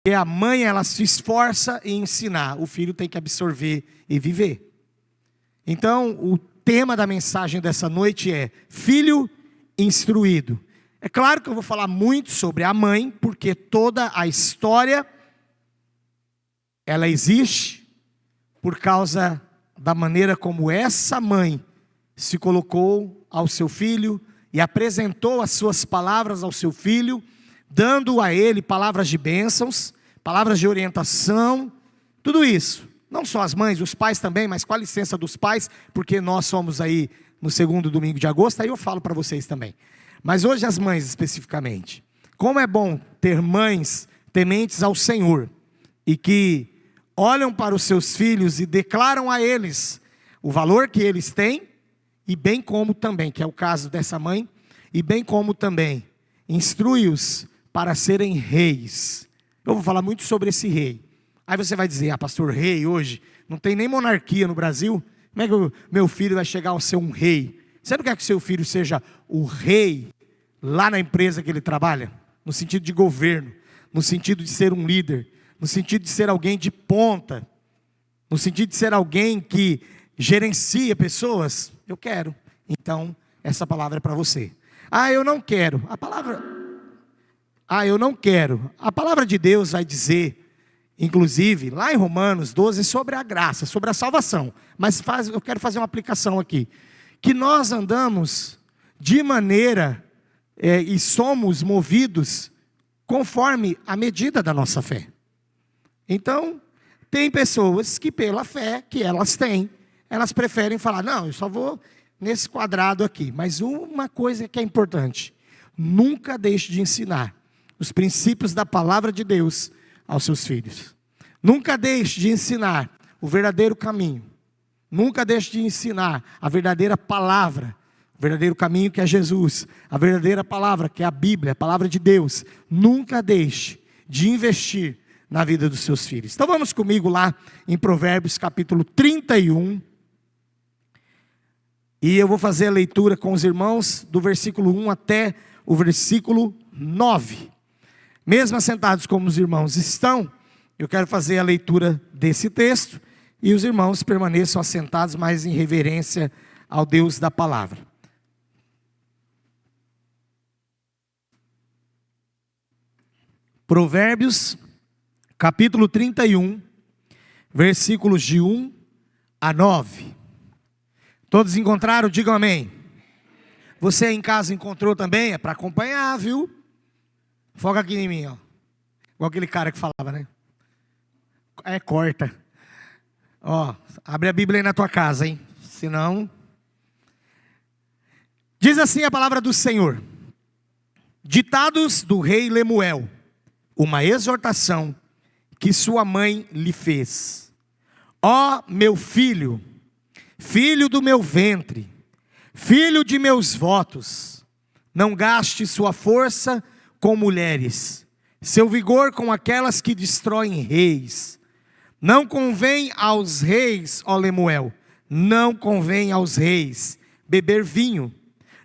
Porque a mãe, ela se esforça em ensinar, o filho tem que absorver e viver. Então, o tema da mensagem dessa noite é filho instruído. É claro que eu vou falar muito sobre a mãe, porque toda a história, ela existe por causa da maneira como essa mãe se colocou ao seu filho e apresentou as suas palavras ao seu filho, dando a ele palavras de bênçãos, palavras de orientação, tudo isso. Não só as mães, os pais também, mas com a licença dos pais, porque nós somos aí no segundo domingo de agosto, aí eu falo para vocês também. Mas hoje as mães especificamente. Como é bom ter mães tementes ao Senhor e que olham para os seus filhos e declaram a eles o valor que eles têm, e bem como também, que é o caso dessa mãe, e bem como também instrui-os para serem reis. Eu vou falar muito sobre esse rei. Aí você vai dizer, pastor, rei hoje, não tem nem monarquia no Brasil, como é que o meu filho vai chegar a ser um rei? Você não quer que seu filho seja o rei lá na empresa que ele trabalha? No sentido de governo, no sentido de ser um líder, no sentido de ser alguém de ponta, no sentido de ser alguém que gerencia pessoas? Eu quero. Então, essa palavra é para você. Eu não quero. Eu não quero. A palavra de Deus vai dizer, inclusive, lá em Romanos 12, sobre a graça, sobre a salvação. Mas eu quero fazer uma aplicação aqui. Que nós andamos de maneira, e somos movidos conforme a medida da nossa fé. Então, tem pessoas que pela fé que elas têm, elas preferem falar, não, eu só vou nesse quadrado aqui. Mas uma coisa que é importante, nunca deixe de ensinar os princípios da palavra de Deus aos seus filhos. Nunca deixe de ensinar o verdadeiro caminho. Nunca deixe de ensinar a verdadeira palavra, o verdadeiro caminho que é Jesus, a verdadeira palavra que é a Bíblia, a palavra de Deus. Nunca deixe de investir na vida dos seus filhos. Então vamos comigo lá em Provérbios capítulo 31. E eu vou fazer a leitura com os irmãos do versículo 1 até o versículo 9. Mesmo assentados como os irmãos estão, eu quero fazer a leitura desse texto. E os irmãos permaneçam assentados, mas em reverência ao Deus da palavra. Provérbios capítulo 31, versículos de 1 a 9. Todos encontraram? Digam amém. Você aí em casa encontrou também? É para acompanhar, viu? Foca aqui em mim, ó. Igual aquele cara que falava, né? Corta. Ó, abre a Bíblia aí na tua casa, hein? Senão... Diz assim a palavra do Senhor. Ditados do rei Lemuel, uma exortação que sua mãe lhe fez. Ó meu filho, filho do meu ventre, filho de meus votos, não gaste sua força com mulheres, seu vigor com aquelas que destroem reis. Não convém aos reis, ó Lemuel, não convém aos reis beber vinho,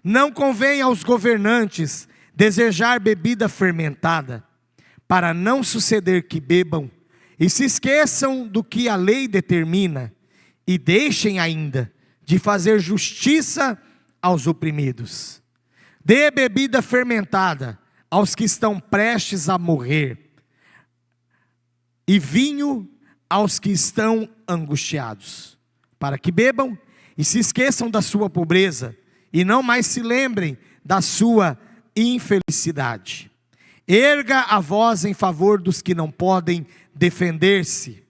não convém aos governantes desejar bebida fermentada, para não suceder que bebam e se esqueçam do que a lei determina, e deixem ainda de fazer justiça aos oprimidos. Dê bebida fermentada aos que estão prestes a morrer, e vinho aos que estão angustiados, para que bebam e se esqueçam da sua pobreza, e não mais se lembrem da sua infelicidade. Erga a voz em favor dos que não podem defender-se,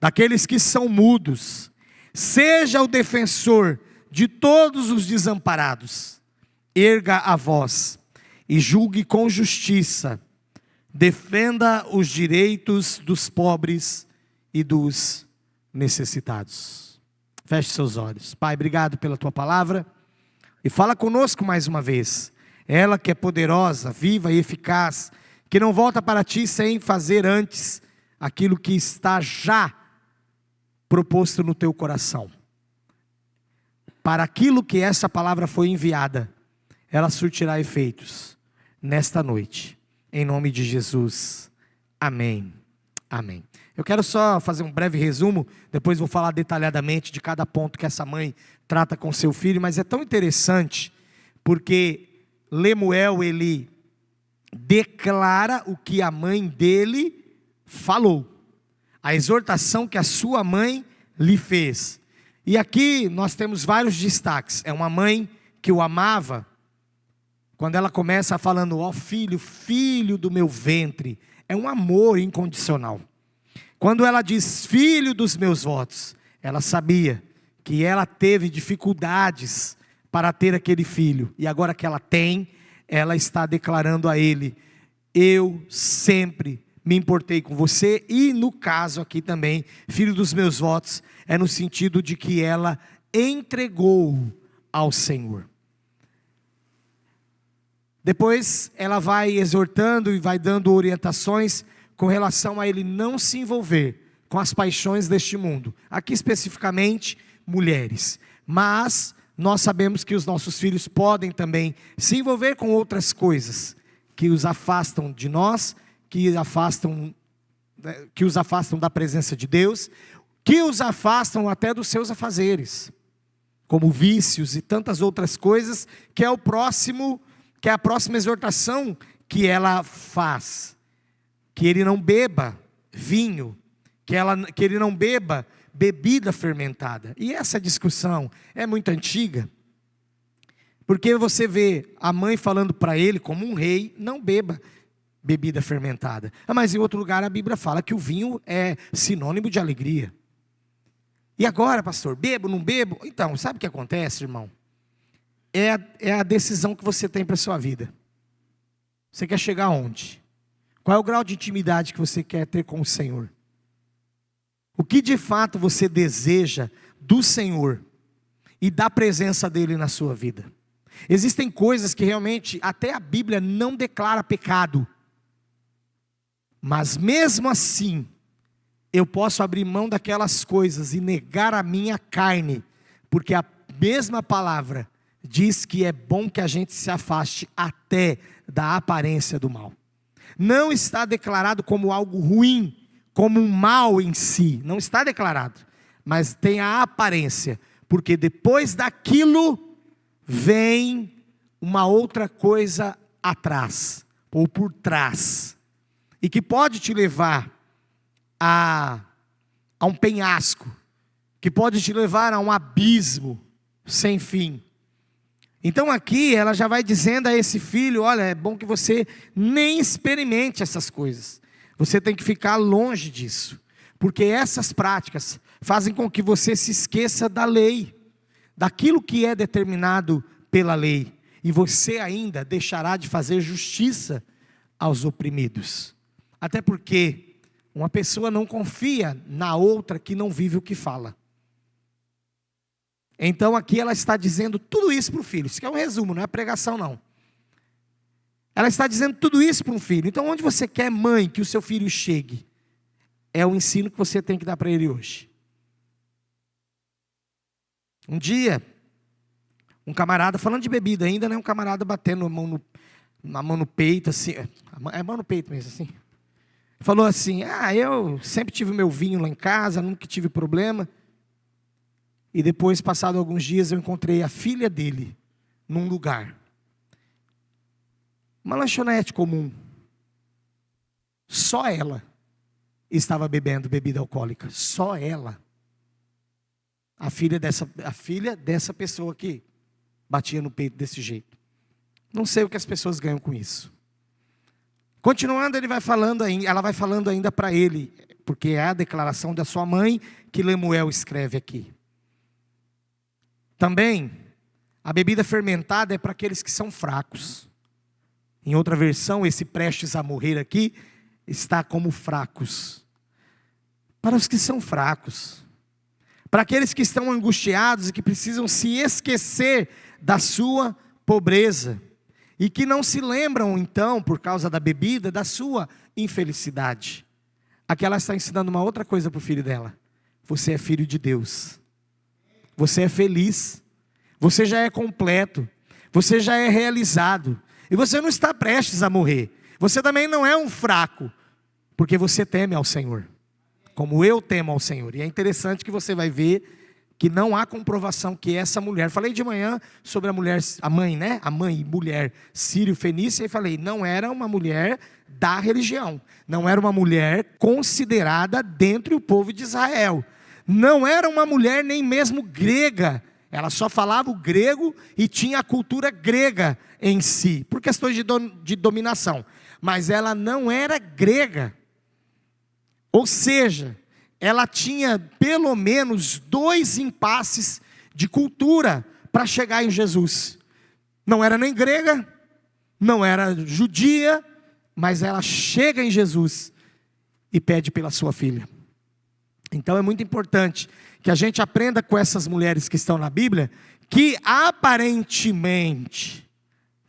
daqueles que são mudos. Seja o defensor de todos os desamparados. Erga a voz e julgue com justiça. Defenda os direitos dos pobres e dos necessitados. Feche seus olhos. Pai, obrigado pela tua palavra. E fala conosco mais uma vez. Ela que é poderosa, viva e eficaz, que não volta para ti sem fazer antes aquilo que está já proposto no teu coração. Para aquilo que essa palavra foi enviada, ela surtirá efeitos nesta noite. Em nome de Jesus. Amém Amém. Eu quero só fazer um breve resumo, depois vou falar detalhadamente de cada ponto que essa mãe trata com seu filho, mas é tão interessante, porque Lemuel, ele declara o que a mãe dele falou, a exortação que a sua mãe lhe fez. E aqui nós temos vários destaques. É uma mãe que o amava, quando ela começa falando, ó filho, filho do meu ventre, é um amor incondicional. Quando ela diz, filho dos meus votos, ela sabia que ela teve dificuldades para ter aquele filho, e agora que ela tem, ela está declarando a ele, eu sempre me importei com você, e no caso aqui também, filho dos meus votos, é no sentido de que ela entregou ao Senhor. Depois ela vai exortando e vai dando orientações com relação a ele não se envolver com as paixões deste mundo. Aqui especificamente, mulheres. Mas nós sabemos que os nossos filhos podem também se envolver com outras coisas que os afastam de nós, que os afastam da presença de Deus, que os afastam até dos seus afazeres, como vícios e tantas outras coisas, que é a próxima exortação que ela faz. Que ele não beba vinho, que ele não beba bebida fermentada. E essa discussão é muito antiga, porque você vê a mãe falando para ele, como um rei, não beba bebida fermentada. Mas em outro lugar a Bíblia fala que o vinho é sinônimo de alegria. E agora, pastor, bebo, não bebo? Então, sabe o que acontece, irmão? É a decisão que você tem para a sua vida. Você quer chegar aonde? Qual é o grau de intimidade que você quer ter com o Senhor? O que de fato você deseja do Senhor e da presença dEle na sua vida? Existem coisas que realmente até a Bíblia não declara pecado. Mas mesmo assim, eu posso abrir mão daquelas coisas e negar a minha carne, porque a mesma palavra diz que é bom que a gente se afaste até da aparência do mal. Não está declarado como algo ruim, como um mal em si, não está declarado, mas tem a aparência, porque depois daquilo vem uma outra coisa atrás, ou por trás, e que pode te levar a um penhasco, que pode te levar a um abismo sem fim. Então aqui ela já vai dizendo a esse filho, olha, é bom que você nem experimente essas coisas. Você tem que ficar longe disso, porque essas práticas fazem com que você se esqueça da lei, daquilo que é determinado pela lei, e você ainda deixará de fazer justiça aos oprimidos. Até porque uma pessoa não confia na outra que não vive o que fala. Então aqui ela está dizendo tudo isso para o filho. Isso aqui é um resumo, não é pregação não. Ela está dizendo tudo isso para um filho. Então onde você quer, mãe, que o seu filho chegue? É o ensino que você tem que dar para ele hoje. Um dia, um camarada, falando de bebida ainda, né? Um camarada batendo a mão no peito, assim. É a mão no peito mesmo, assim. Falou assim, eu sempre tive meu vinho lá em casa, nunca tive problema. E depois, passado alguns dias, eu encontrei a filha dele num lugar. Uma lanchonete comum. Só ela estava bebendo bebida alcoólica. Só ela. A filha dessa pessoa que batia no peito desse jeito. Não sei o que as pessoas ganham com isso. Continuando, ela vai falando ainda para ele, porque é a declaração da sua mãe que Lemuel escreve aqui. Também, a bebida fermentada é para aqueles que são fracos. Em outra versão, esse prestes a morrer aqui, está como fracos. Para os que são fracos. Para aqueles que estão angustiados e que precisam se esquecer da sua pobreza. E que não se lembram então, por causa da bebida, da sua infelicidade. Aqui ela está ensinando uma outra coisa para o filho dela. Você é filho de Deus. Você é feliz, você já é completo, você já é realizado, e você não está prestes a morrer, você também não é um fraco, porque você teme ao Senhor, como eu temo ao Senhor. E é interessante que você vai ver que não há comprovação que essa mulher, falei de manhã sobre a mulher, a mãe, né? A mãe, mulher sírio-fenícia, e falei, não era uma mulher da religião, não era uma mulher considerada dentre o povo de Israel, não era uma mulher nem mesmo grega, ela só falava o grego e tinha a cultura grega em si, por questões de dominação, mas ela não era grega, ou seja, ela tinha pelo menos 2 impasses de cultura para chegar em Jesus. Não era nem grega, não era judia, mas ela chega em Jesus e pede pela sua filha. Então é muito importante que a gente aprenda com essas mulheres que estão na Bíblia, que aparentemente,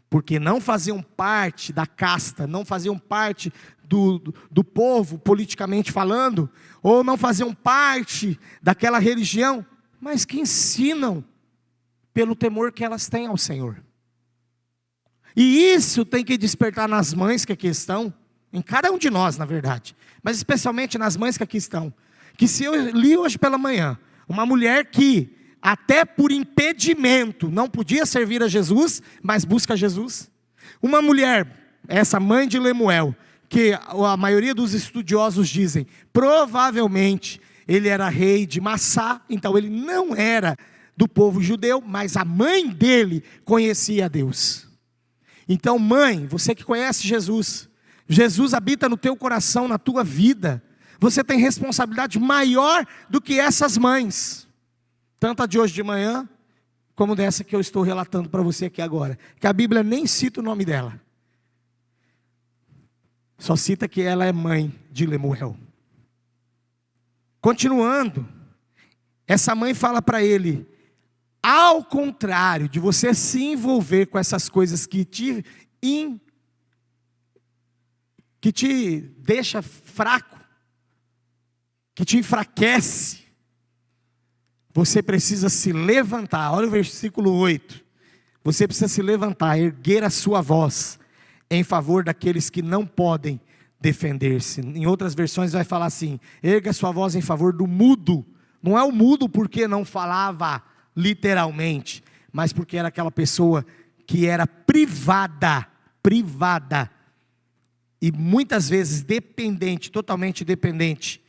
porque não faziam parte da casta, não faziam parte do povo, politicamente falando, ou não faziam parte daquela religião, mas que ensinam pelo temor que elas têm ao Senhor. E isso tem que despertar nas mães que aqui estão, em cada um de nós, na verdade, mas especialmente nas mães que aqui estão, que se eu li hoje pela manhã, uma mulher que até por impedimento não podia servir a Jesus, mas busca Jesus, uma mulher, essa mãe de Lemuel, que a maioria dos estudiosos dizem, provavelmente ele era rei de Massá, então ele não era do povo judeu, mas a mãe dele conhecia a Deus. Então mãe, você que conhece Jesus, Jesus habita no teu coração, na tua vida, você tem responsabilidade maior do que essas mães, tanto a de hoje de manhã, como dessa que eu estou relatando para você aqui agora, que a Bíblia nem cita o nome dela, só cita que ela é mãe de Lemuel. Continuando, essa mãe fala para ele, ao contrário de você se envolver com essas coisas que te deixa fraco, que te enfraquece, você precisa se levantar. Olha o versículo 8, você precisa se levantar, erguer a sua voz em favor daqueles que não podem defender-se. Em outras versões vai falar assim, erga sua voz em favor do mudo. Não é o mudo porque não falava literalmente, mas porque era aquela pessoa que era privada, e muitas vezes dependente, totalmente dependente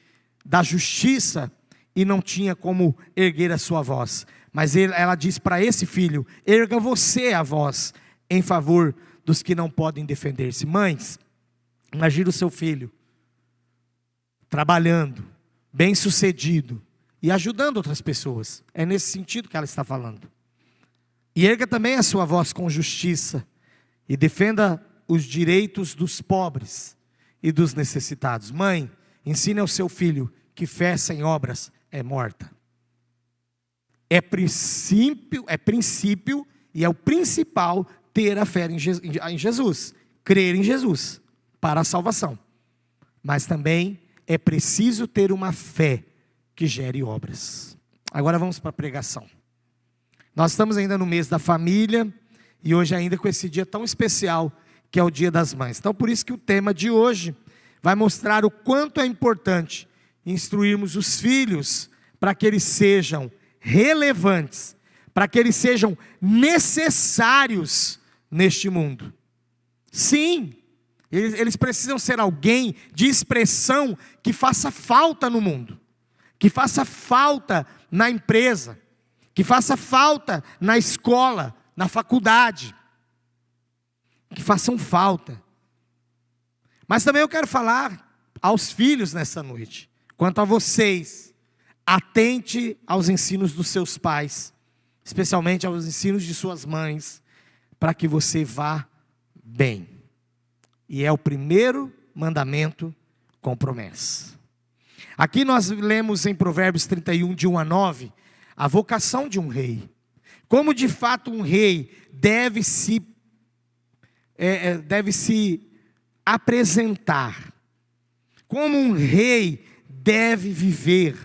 da justiça, e não tinha como erguer a sua voz. Mas ela diz para esse filho, erga você a voz em favor dos que não podem defender-se. Mães, imagine o seu filho trabalhando, bem sucedido e ajudando outras pessoas. É nesse sentido que ela está falando. E erga também a sua voz com justiça e defenda os direitos dos pobres e dos necessitados. Mãe, ensine ao seu filho que fé sem obras é morta. É princípio e é o principal ter a fé em Jesus, crer em Jesus para a salvação. Mas também é preciso ter uma fé que gere obras. Agora vamos para a pregação. Nós estamos ainda no mês da família e hoje ainda com esse dia tão especial que é o Dia das Mães. Então por isso que o tema de hoje vai mostrar o quanto é importante instruirmos os filhos para que eles sejam relevantes, para que eles sejam necessários neste mundo. Sim, eles precisam ser alguém de expressão que faça falta no mundo, que faça falta na empresa, que faça falta na escola, na faculdade, que façam falta. Mas também eu quero falar aos filhos nessa noite, quanto a vocês, atente aos ensinos dos seus pais, especialmente aos ensinos de suas mães, para que você vá bem. E é o primeiro mandamento com promessa. Aqui nós lemos em Provérbios 31, de 1 a 9, a vocação de um rei. Como de fato um rei deve se apresentar. Como um rei deve viver.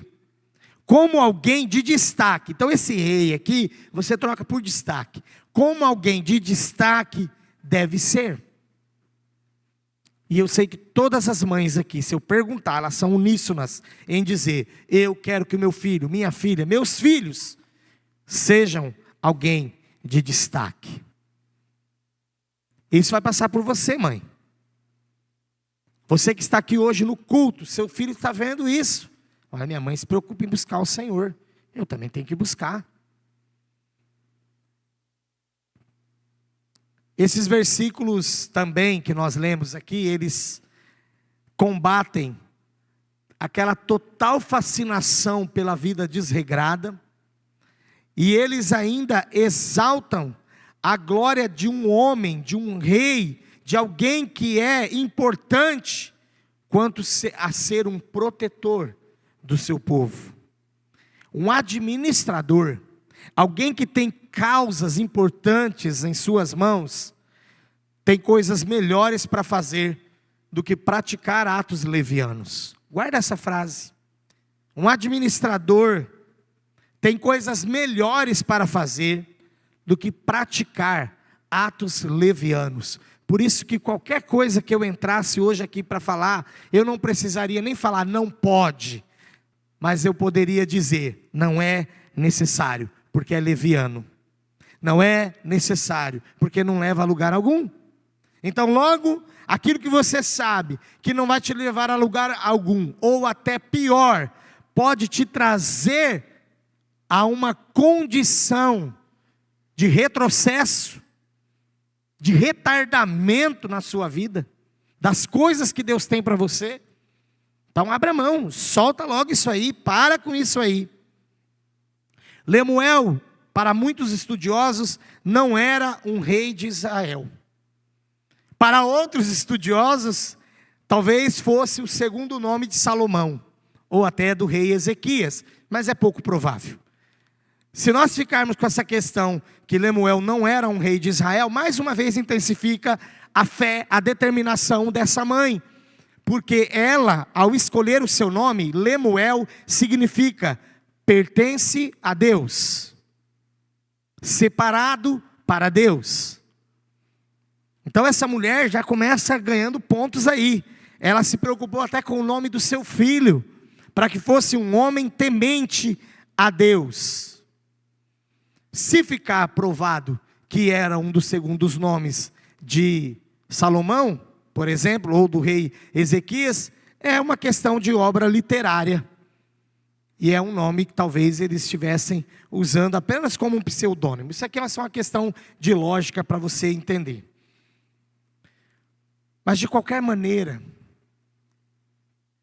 Como alguém de destaque. Então esse rei aqui, você troca por destaque. Como alguém de destaque deve ser. E eu sei que todas as mães aqui, se eu perguntar, elas são uníssonas em dizer: eu quero que o meu filho, minha filha, meus filhos sejam alguém de destaque. Isso vai passar por você, mãe. Você que está aqui hoje no culto, seu filho está vendo isso. Olha, minha mãe se preocupa em buscar o Senhor, eu também tenho que buscar. Esses versículos também que nós lemos aqui, eles combatem aquela total fascinação pela vida desregrada, e eles ainda exaltam a glória de um homem, de um rei, de alguém que é importante quanto a ser um protetor do seu povo, um administrador, alguém que tem causas importantes em suas mãos, tem coisas melhores para fazer do que praticar atos levianos. Guarda essa frase. Um administrador tem coisas melhores para fazer do que praticar atos levianos. Por isso que qualquer coisa que eu entrasse hoje aqui para falar, eu não precisaria nem falar não pode, mas eu poderia dizer não é necessário, porque é leviano. Não é necessário, porque não leva a lugar algum. Então logo, aquilo que você sabe que não vai te levar a lugar algum, ou até pior, pode te trazer a uma condição de retrocesso, de retardamento na sua vida, das coisas que Deus tem para você. Então abra mão, solta logo isso aí, para com isso aí. Lemuel, para muitos estudiosos, não era um rei de Israel. Para outros estudiosos, talvez fosse o segundo nome de Salomão, ou até do rei Ezequias, mas é pouco provável. Se nós ficarmos com essa questão que Lemuel não era um rei de Israel, mais uma vez intensifica a fé, a determinação dessa mãe. Porque ela, ao escolher o seu nome, Lemuel, significa pertence a Deus, separado para Deus. Então essa mulher já começa ganhando pontos aí. Ela se preocupou até com o nome do seu filho, para que fosse um homem temente a Deus. Se ficar provado que era um dos segundos nomes de Salomão, por exemplo, ou do rei Ezequias, é uma questão de obra literária. E é um nome que talvez eles estivessem usando apenas como um pseudônimo. Isso aqui é só uma questão de lógica para você entender. Mas de qualquer maneira,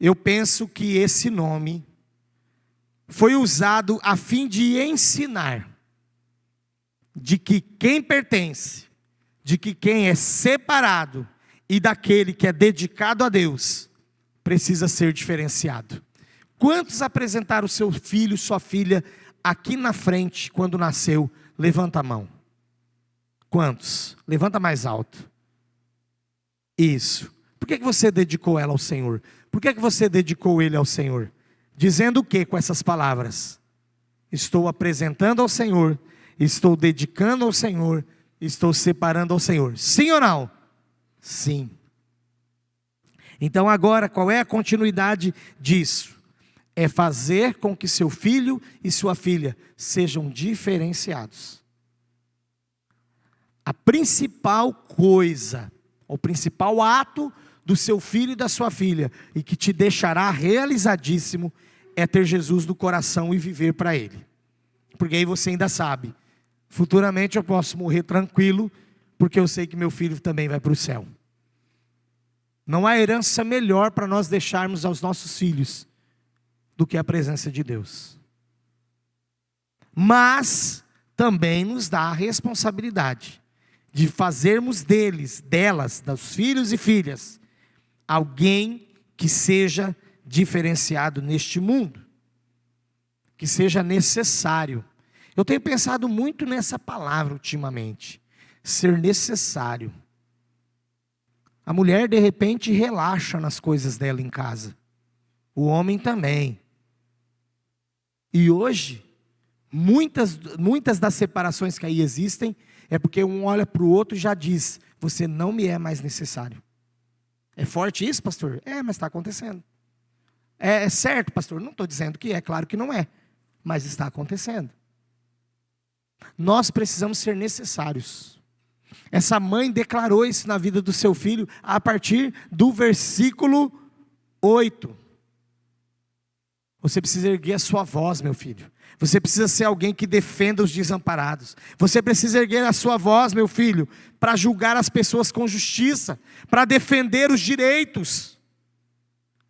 eu penso que esse nome foi usado a fim de ensinar de que quem pertence, de que quem é separado e daquele que é dedicado a Deus, precisa ser diferenciado. Quantos apresentaram seu filho, sua filha, aqui na frente, quando nasceu? Levanta a mão. Quantos? Levanta mais alto. Isso. Por que você dedicou ela ao Senhor? Por que você dedicou ele ao Senhor? Dizendo o que com essas palavras? Estou apresentando ao Senhor, estou dedicando ao Senhor, estou separando ao Senhor. Sim ou não? Sim. Então agora, qual é a continuidade disso? É fazer com que seu filho e sua filha sejam diferenciados. A principal coisa, o principal ato do seu filho e da sua filha, e que te deixará realizadíssimo, é ter Jesus no coração e viver para Ele. Porque aí você ainda sabe, futuramente eu posso morrer tranquilo, porque eu sei que meu filho também vai para o céu. Não há herança melhor para nós deixarmos aos nossos filhos do que a presença de Deus. Mas também nos dá a responsabilidade de fazermos delas, dos filhos e filhas, alguém que seja diferenciado neste mundo, que seja necessário. Eu tenho pensado muito nessa palavra ultimamente, ser necessário. A mulher de repente relaxa nas coisas dela em casa, o homem também. E hoje, muitas das separações que aí existem, é porque um olha para o outro e já diz, você não me é mais necessário. É forte isso, pastor? É, mas está acontecendo. É certo, pastor? Não estou dizendo que é, claro que não é, mas está acontecendo. Nós precisamos ser necessários. Essa mãe declarou isso na vida do seu filho a partir do versículo 8. Você precisa erguer a sua voz, meu filho. Você precisa ser alguém que defenda os desamparados. Você precisa erguer a sua voz, meu filho, para julgar as pessoas com justiça, para defender os direitos.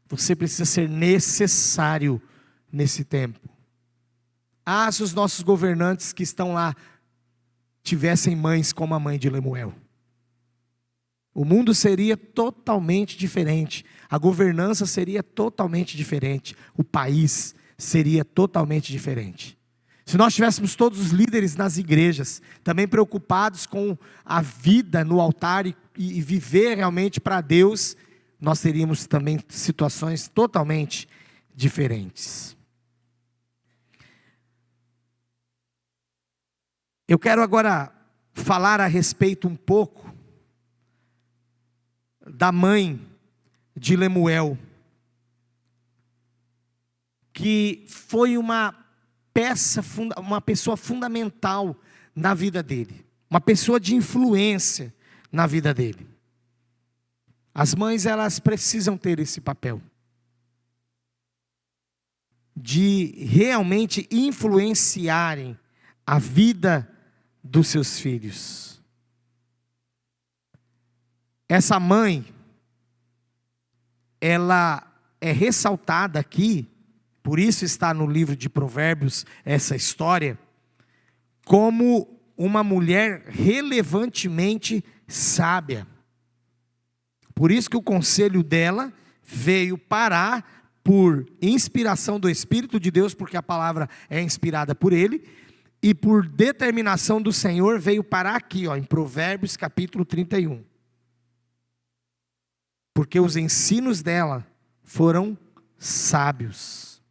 Você precisa ser necessário nesse tempo. Se os nossos governantes que estão lá tivessem mães como a mãe de Lemuel, o mundo seria totalmente diferente, a governança seria totalmente diferente, o país seria totalmente diferente. Se nós tivéssemos todos os líderes nas igrejas, também preocupados com a vida no altar e viver realmente para Deus, nós teríamos também situações totalmente diferentes. Eu quero agora falar a respeito um pouco da mãe de Lemuel, que foi uma pessoa fundamental na vida dele, uma pessoa de influência na vida dele. As mães, elas precisam ter esse papel de realmente influenciarem a vida dos seus filhos. Essa mãe, ela é ressaltada aqui, por isso está no livro de Provérbios essa história, como uma mulher relevantemente sábia. Por isso que o conselho dela veio parar por inspiração do Espírito de Deus, porque a palavra é inspirada por ele, e por determinação do Senhor veio parar aqui, em Provérbios capítulo 31. Porque os ensinos dela foram sábios.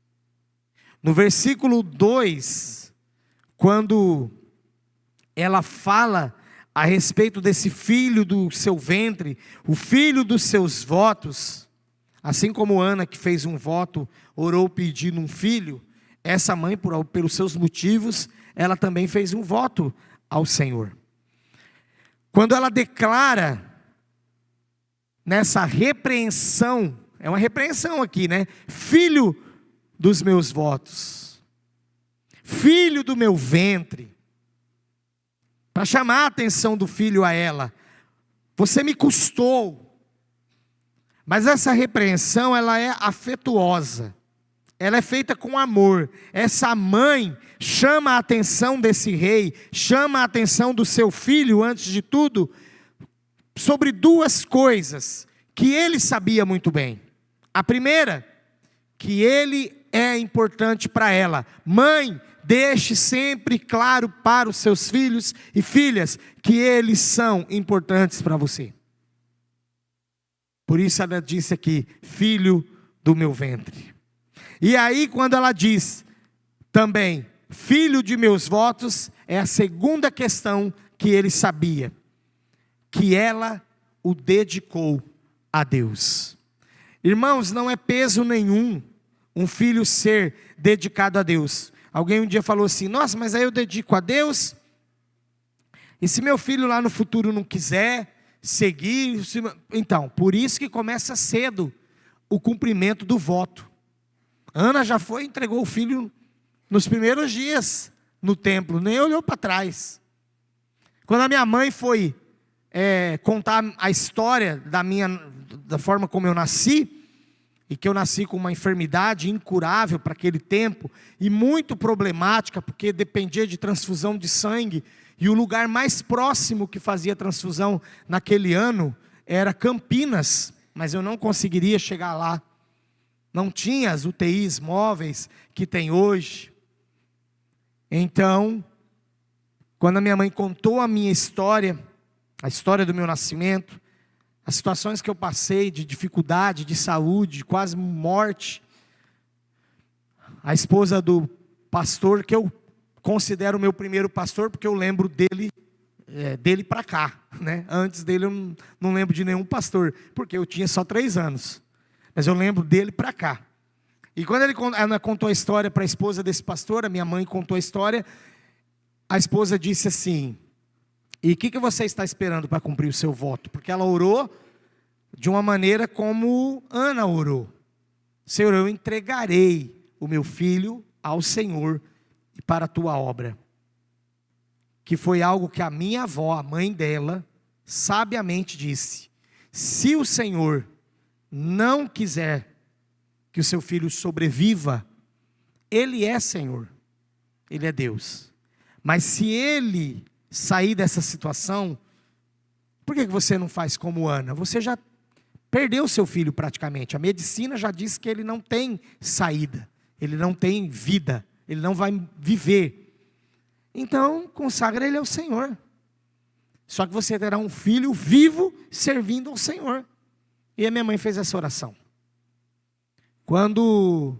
No versículo 2, quando ela fala a respeito desse filho do seu ventre, o filho dos seus votos, assim como Ana, que fez um voto, orou pedindo um filho, essa mãe, pelos seus motivos, ela também fez um voto ao Senhor. Quando ela declara nessa repreensão, é uma repreensão aqui, né? Filho dos meus votos, filho do meu ventre, para chamar a atenção do filho a ela. Você me custou. Mas essa repreensão, ela é afetuosa, ela é feita com amor. Essa mãe chama a atenção desse rei, chama a atenção do seu filho, antes de tudo, sobre duas coisas que ele sabia muito bem. A primeira, que ele é importante para ela. Mãe, deixe sempre claro para os seus filhos e filhas que eles são importantes para você. Por isso ela disse aqui, filho do meu ventre. E aí quando ela diz também, filho de meus votos, é a segunda questão que ele sabia, que ela o dedicou a Deus. Irmãos, não é peso nenhum um filho ser dedicado a Deus. Alguém um dia falou assim, nossa, mas aí eu dedico a Deus, e se meu filho lá no futuro não quiser seguir, então, por isso que começa cedo o cumprimento do voto. Ana já foi e entregou o filho nos primeiros dias no templo, nem olhou para trás. Quando a minha mãe foi contar a história da forma como eu nasci, e que eu nasci com uma enfermidade incurável para aquele tempo, e muito problemática, porque dependia de transfusão de sangue, e o lugar mais próximo que fazia transfusão naquele ano era Campinas, mas eu não conseguiria chegar lá. Não tinha as UTIs móveis que tem hoje. Então, quando a minha mãe contou a minha história, a história do meu nascimento, as situações que eu passei de dificuldade, de saúde, de quase morte, a esposa do pastor, que eu considero o meu primeiro pastor, porque eu lembro dele dele para cá, né? Antes dele eu não lembro de nenhum pastor, porque eu tinha só 3 anos. Mas eu lembro dele para cá. E quando ela contou a história para a esposa desse pastor, a minha mãe contou a história, a esposa disse assim: e o que você está esperando para cumprir o seu voto? Porque ela orou de uma maneira como Ana orou: Senhor, eu entregarei o meu filho ao Senhor e para a tua obra. Que foi algo que a minha avó, a mãe dela, sabiamente disse: se o Senhor não quiser que o seu filho sobreviva, Ele é Senhor, Ele é Deus. Mas se Ele sair dessa situação, por que você não faz como Ana? Você já perdeu seu filho praticamente. A medicina já disse que ele não tem saída, ele não tem vida, ele não vai viver. Então, consagra ele ao Senhor. Só que você terá um filho vivo servindo ao Senhor. E a minha mãe fez essa oração. Quando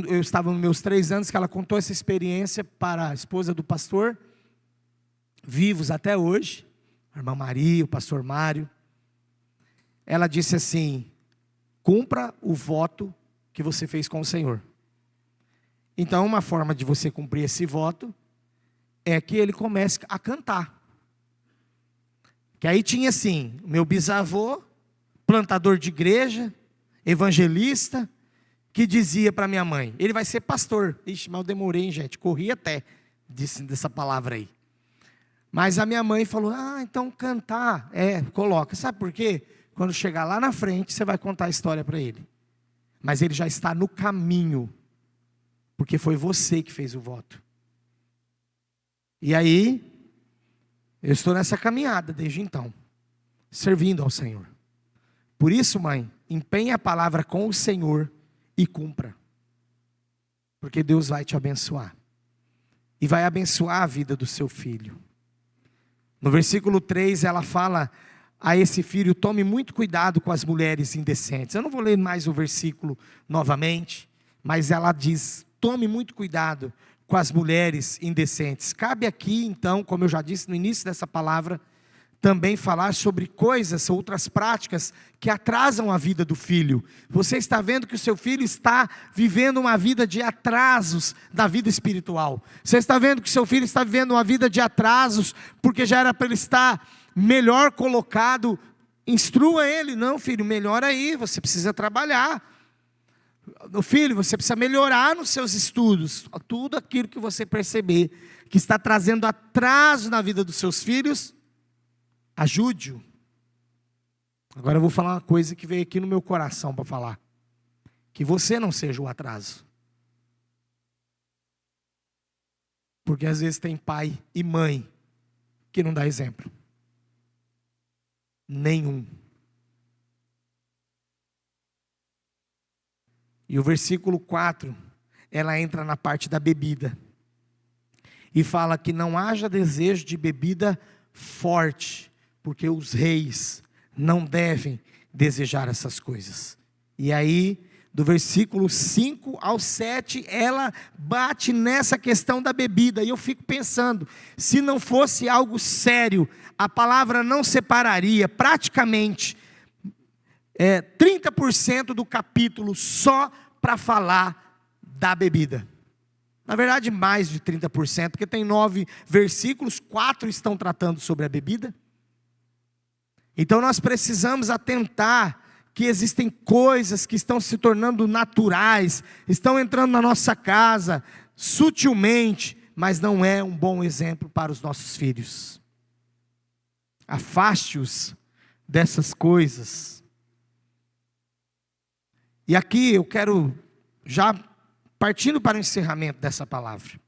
eu estava nos meus 3 anos, que ela contou essa experiência para a esposa do pastor, vivos até hoje, a irmã Maria, o pastor Mário, ela disse assim: cumpra o voto que você fez com o Senhor. Então, uma forma de você cumprir esse voto é que ele comece a cantar. Que aí tinha assim, meu bisavô, plantador de igreja, evangelista, que dizia para minha mãe: ele vai ser pastor. Ixi, mas eu demorei, hein, gente, corri até dessa palavra aí. Mas a minha mãe falou: então cantar, coloca. Sabe por quê? Quando chegar lá na frente, você vai contar a história para ele. Mas ele já está no caminho, porque foi você que fez o voto. E aí, eu estou nessa caminhada desde então, servindo ao Senhor. Por isso, mãe, empenhe a palavra com o Senhor e cumpra. Porque Deus vai te abençoar. E vai abençoar a vida do seu filho. No versículo 3, ela fala a esse filho: tome muito cuidado com as mulheres indecentes. Eu não vou ler mais o versículo novamente, mas ela diz: tome muito cuidado com as mulheres indecentes. Cabe aqui então, como eu já disse no início dessa palavra, também falar sobre coisas, outras práticas que atrasam a vida do filho. Você está vendo que o seu filho está vivendo uma vida de atrasos da vida espiritual. Você está vendo que o seu filho está vivendo uma vida de atrasos, porque já era para ele estar melhor colocado. Instrua ele: não, filho, melhora aí, você precisa trabalhar. Filho, você precisa melhorar nos seus estudos. Tudo aquilo que você perceber que está trazendo atraso na vida dos seus filhos, ajude-o. Agora eu vou falar uma coisa que veio aqui no meu coração para falar: que você não seja o atraso. Porque às vezes tem pai e mãe que não dá exemplo nenhum. E o versículo 4, ela entra na parte da bebida. E fala que não haja desejo de bebida forte, porque os reis não devem desejar essas coisas. E aí, do versículo 5 ao 7, ela bate nessa questão da bebida. E eu fico pensando, se não fosse algo sério, a palavra não separaria praticamente 30% do capítulo só para falar da bebida. Na verdade, mais de 30%, porque tem 9 versículos, 4 estão tratando sobre a bebida. Então nós precisamos atentar que existem coisas que estão se tornando naturais, estão entrando na nossa casa sutilmente, mas não é um bom exemplo para os nossos filhos. Afaste-os dessas coisas. E aqui eu quero, já partindo para o encerramento dessa palavra,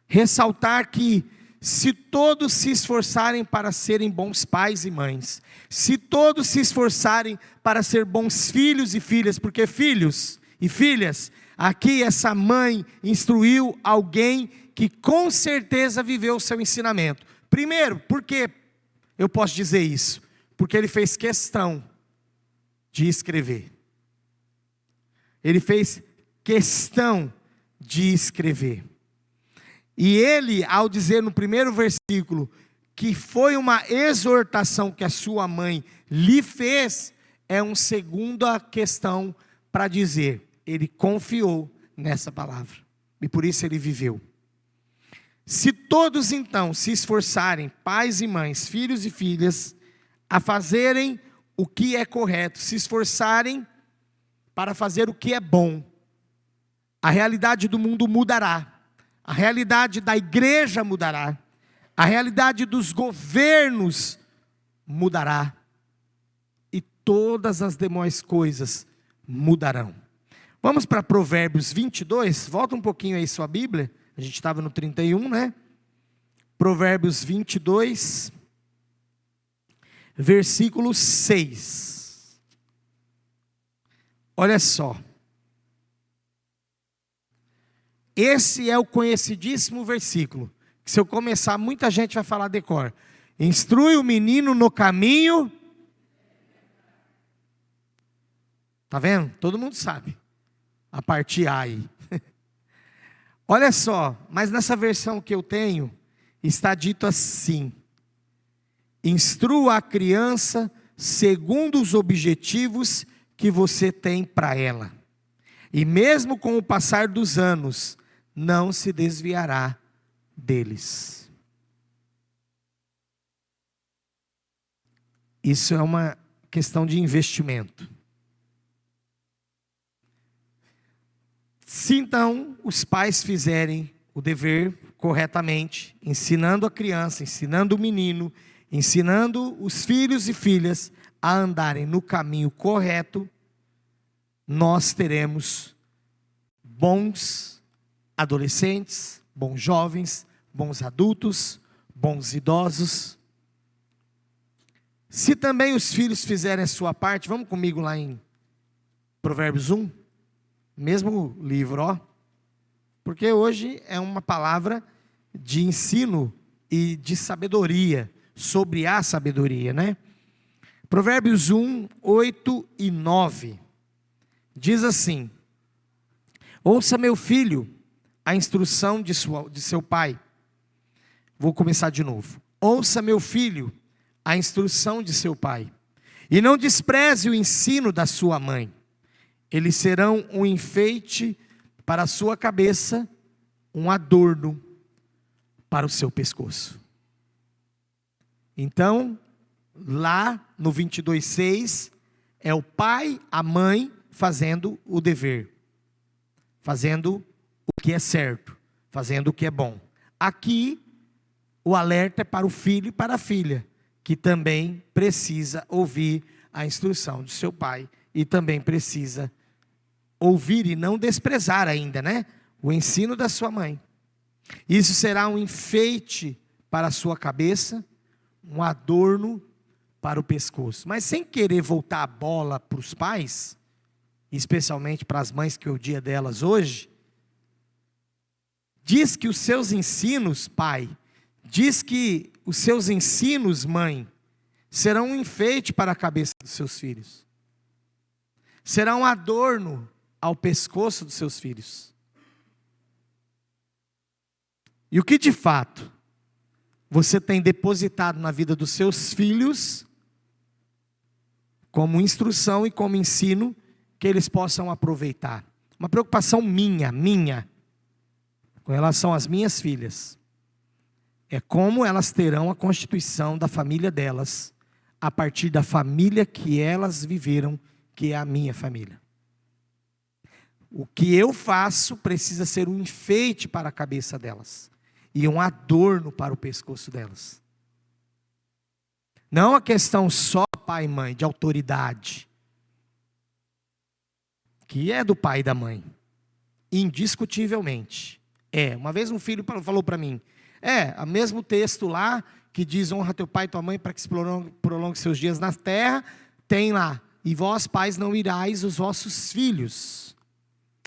ressaltar que se todos se esforçarem para serem bons pais e mães, se todos se esforçarem para ser bons filhos e filhas, porque filhos e filhas, aqui essa mãe instruiu alguém que com certeza viveu o seu ensinamento. Primeiro, por que eu posso dizer isso? Porque ele fez questão de escrever. Ele fez questão de escrever. E ele, ao dizer no primeiro versículo que foi uma exortação que a sua mãe lhe fez, é uma segunda questão para dizer, ele confiou nessa palavra, e por isso ele viveu. Se todos então se esforçarem, pais e mães, filhos e filhas, a fazerem o que é correto, se esforçarem para fazer o que é bom, a realidade do mundo mudará, a realidade da igreja mudará, a realidade dos governos mudará, e todas as demais coisas mudarão. Vamos para Provérbios 22, volta um pouquinho aí sua Bíblia, a gente estava no 31, né? Provérbios 22, versículo 6. Olha só. Esse é o conhecidíssimo versículo, que se eu começar, muita gente vai falar de cor. Instrui o menino no caminho. Tá vendo? Todo mundo sabe. A parte A aí. Olha só, mas nessa versão que eu tenho, está dito assim: instrua a criança segundo os objetivos que você tem para ela, e mesmo com o passar dos anos, não se desviará deles. Isso é uma questão de investimento. Se então os pais fizerem o dever corretamente, ensinando a criança, ensinando o menino, ensinando os filhos e filhas a andarem no caminho correto, nós teremos bons adolescentes, bons jovens, bons adultos, bons idosos. Se também os filhos fizerem a sua parte, vamos comigo lá em Provérbios 1, mesmo livro, ó, porque hoje é uma palavra de ensino e de sabedoria, sobre a sabedoria, né? Provérbios 1, 8 e 9, diz assim: ouça, meu filho, a instrução de seu pai. Vou começar de novo. Ouça, meu filho, a instrução de seu pai, e não despreze o ensino da sua mãe. Eles serão um enfeite para a sua cabeça, um adorno para o seu pescoço. Então, lá no 22:6, é o pai, a mãe, fazendo o dever, fazendo o que é certo, fazendo o que é bom. Aqui, o alerta é para o filho e para a filha, que também precisa ouvir a instrução de seu pai, e também precisa ouvir e não desprezar ainda, né? O ensino da sua mãe. Isso será um enfeite para a sua cabeça, um adorno para o pescoço. Mas sem querer voltar a bola para os pais, especialmente para as mães, que é o dia delas hoje, diz que os seus ensinos, pai, diz que os seus ensinos, mãe, serão um enfeite para a cabeça dos seus filhos. Será um adorno ao pescoço dos seus filhos. E o que de fato você tem depositado na vida dos seus filhos, como instrução e como ensino, que eles possam aproveitar? Uma preocupação minha, com relação às minhas filhas, é como elas terão a constituição da família delas, a partir da família que elas viveram, que é a minha família. O que eu faço precisa ser um enfeite para a cabeça delas, e um adorno para o pescoço delas. Não a questão só pai e mãe, de autoridade, que é do pai e da mãe, indiscutivelmente. Uma vez um filho falou para mim, o mesmo texto lá, que diz: honra teu pai e tua mãe para que se prolongue seus dias na terra, tem lá: e vós pais não irais os vossos filhos.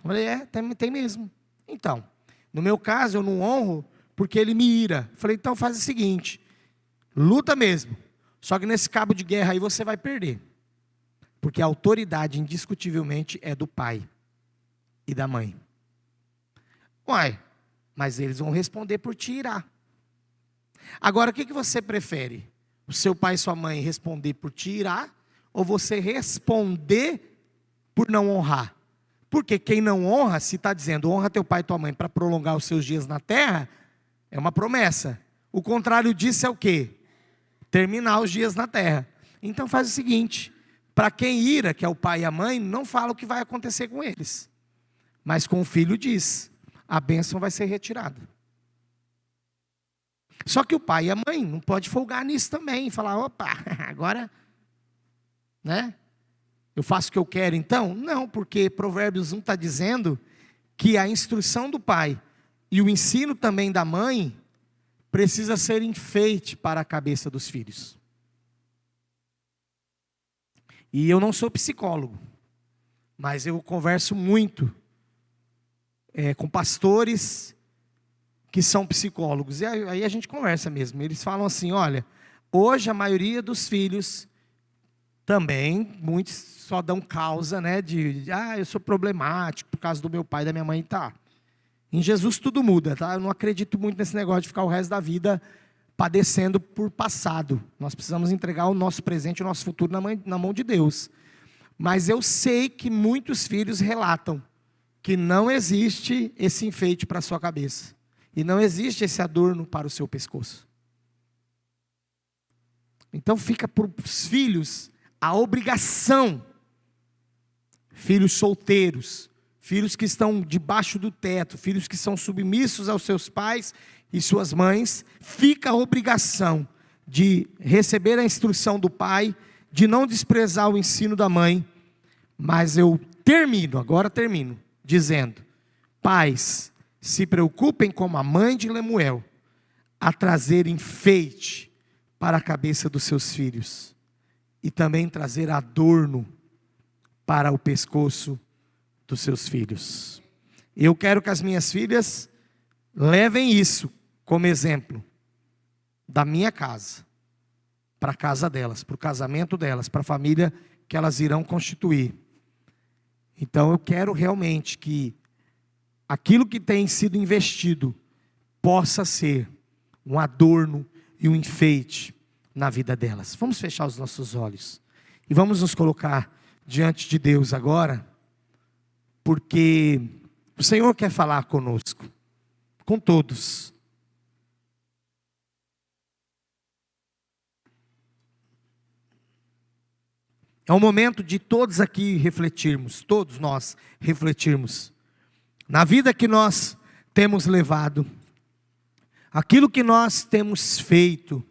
Eu falei: tem mesmo. Então, no meu caso eu não honro porque ele me ira. Eu falei: então faz o seguinte, luta mesmo, só que nesse cabo de guerra aí você vai perder, porque a autoridade indiscutivelmente é do pai e da mãe. Mas eles vão responder por te irar. Agora, o que você prefere? O seu pai e sua mãe responder por te irar, ou você responder por não honrar? Porque quem não honra, se está dizendo honra teu pai e tua mãe para prolongar os seus dias na terra, é uma promessa. O contrário disso é o quê? Terminar os dias na terra. Então faz o seguinte, para quem ira, que é o pai e a mãe, não fala o que vai acontecer com eles. Mas com o filho diz, a bênção vai ser retirada. Só que o pai e a mãe não pode folgar nisso também, falar, opa, agora, né? Eu faço o que eu quero então? Não, porque Provérbios 1 está dizendo que a instrução do pai e o ensino também da mãe precisa ser enfeite para a cabeça dos filhos. E eu não sou psicólogo, mas eu converso muito com pastores que são psicólogos, e aí a gente conversa mesmo. Eles falam assim, olha, hoje a maioria dos filhos também, muitos só dão causa, né, eu sou problemático por causa do meu pai e da minha mãe, tá. Em Jesus tudo muda, tá? Eu não acredito muito nesse negócio de ficar o resto da vida padecendo por passado. Nós precisamos entregar o nosso presente e o nosso futuro na mão de Deus. Mas eu sei que muitos filhos relatam que não existe esse enfeite para a sua cabeça. E não existe esse adorno para o seu pescoço. Então fica para os filhos a obrigação, filhos solteiros, filhos que estão debaixo do teto, filhos que são submissos aos seus pais e suas mães, fica a obrigação de receber a instrução do pai, de não desprezar o ensino da mãe. Mas eu agora termino, dizendo, pais, se preocupem como a mãe de Lemuel, a trazer enfeite para a cabeça dos seus filhos, e também trazer adorno para o pescoço dos seus filhos. Eu quero que as minhas filhas levem isso como exemplo da minha casa, para a casa delas, para o casamento delas, para a família que elas irão constituir. Então eu quero realmente que aquilo que tem sido investido possa ser um adorno e um enfeite na vida delas. Vamos fechar os nossos olhos e vamos nos colocar diante de Deus agora, porque o Senhor quer falar conosco, com todos. É o momento de todos aqui refletirmos, todos nós refletirmos na vida que nós temos levado, aquilo que nós temos feito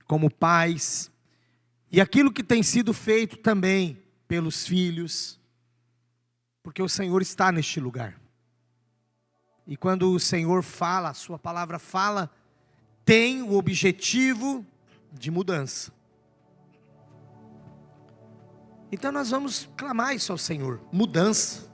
como pais, e aquilo que tem sido feito também pelos filhos, porque o Senhor está neste lugar. E quando o Senhor fala, a sua palavra fala, tem o objetivo de mudança. Então nós vamos clamar isso ao Senhor, mudança.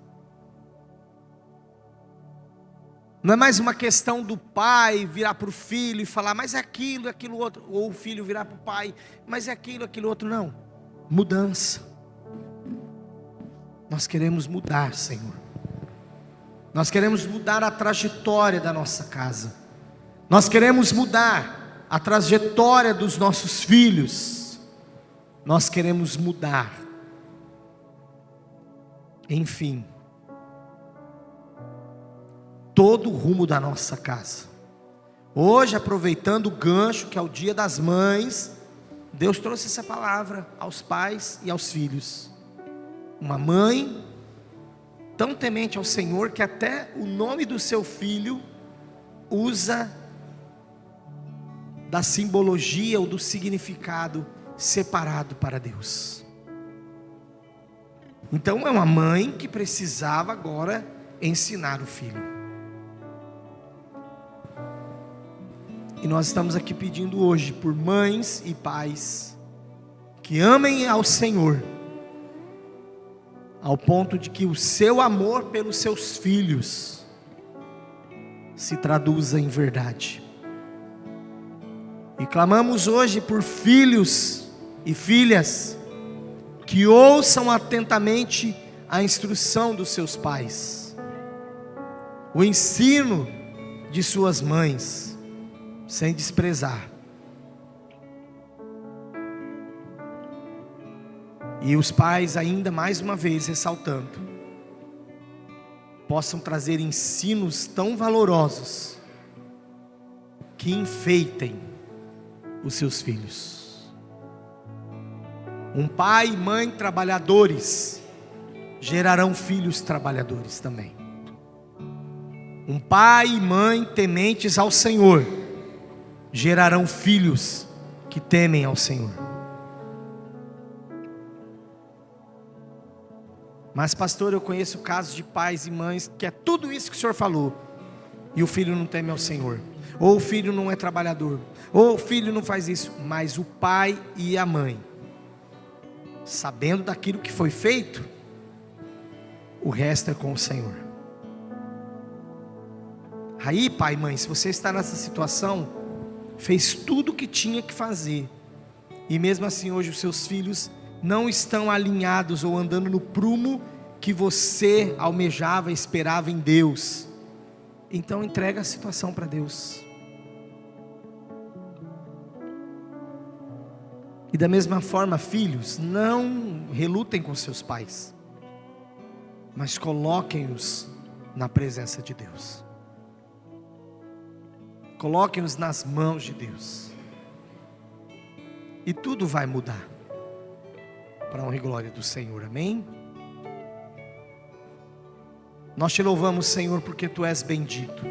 Não é mais uma questão do pai virar para o filho e falar, mas é aquilo, aquilo outro. Ou o filho virar para o pai, mas é aquilo, aquilo outro. Não, mudança. Nós queremos mudar, Senhor. Nós queremos mudar a trajetória da nossa casa. Nós queremos mudar a trajetória dos nossos filhos. Nós queremos mudar. Enfim, todo o rumo da nossa casa. Hoje, aproveitando o gancho que é o Dia das Mães, Deus trouxe essa palavra aos pais e aos filhos. Uma mãe tão temente ao Senhor que até o nome do seu filho usa da simbologia ou do significado separado para Deus. Então é uma mãe que precisava agora ensinar o filho. E nós estamos aqui pedindo hoje por mães e pais que amem ao Senhor, ao ponto de que o seu amor pelos seus filhos se traduza em verdade. E clamamos hoje por filhos e filhas que ouçam atentamente a instrução dos seus pais, o ensino de suas mães, sem desprezar, E os pais, ainda mais uma vez ressaltando, possam trazer ensinos tão valorosos que enfeitem os seus filhos. Um pai e mãe trabalhadores gerarão filhos trabalhadores também. Um pai e mãe tementes ao Senhor gerarão filhos que temem ao Senhor. Mas pastor, eu conheço casos de pais e mães que é tudo isso que o senhor falou, e o filho não teme ao Senhor, ou o filho não é trabalhador, ou o filho não faz isso. Mas o pai e a mãe, sabendo daquilo que foi feito, o resto é com o Senhor. Aí pai e mãe, se você está nessa situação, fez tudo o que tinha que fazer, e mesmo assim hoje os seus filhos não estão alinhados ou andando no prumo que você almejava, esperava em Deus, então entrega a situação para Deus. E da mesma forma, filhos, não relutem com seus pais, mas coloquem-os na presença de Deus, coloquem-os nas mãos de Deus, e tudo vai mudar para a honra e glória do Senhor, amém? Nós te louvamos, Senhor, porque Tu és bendito.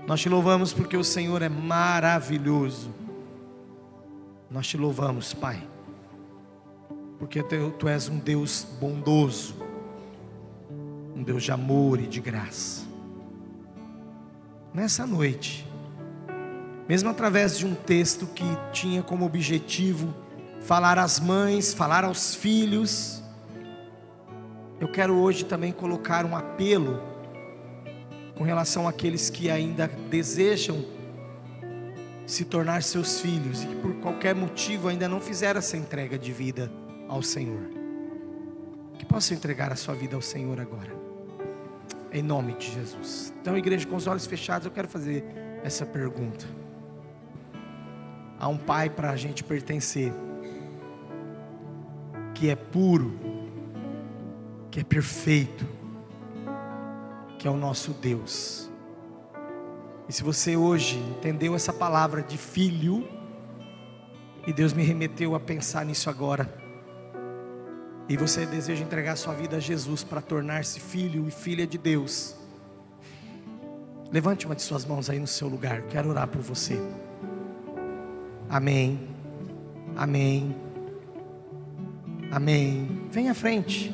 Nós te louvamos porque o Senhor é maravilhoso. Nós te louvamos, Pai, porque Tu és um Deus bondoso, um Deus de amor e de graça. Nessa noite, mesmo através de um texto que tinha como objetivo falar às mães, falar aos filhos, eu quero hoje também colocar um apelo com relação àqueles que ainda desejam se tornar seus filhos e que por qualquer motivo ainda não fizeram essa entrega de vida ao Senhor, que possam entregar a sua vida ao Senhor agora, em nome de Jesus. Então, igreja, com os olhos fechados, eu quero fazer essa pergunta: há um pai para a gente pertencer, que é puro, que é perfeito, que é o nosso Deus. E se você hoje entendeu essa palavra de filho, e Deus me remeteu a pensar nisso agora, e você deseja entregar sua vida a Jesus para tornar-se filho e filha de Deus, levante uma de suas mãos aí no seu lugar, quero orar por você. Amém, amém, amém. Vem à frente,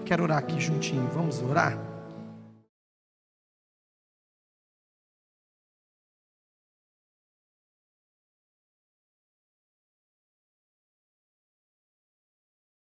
quero orar aqui juntinho, vamos orar?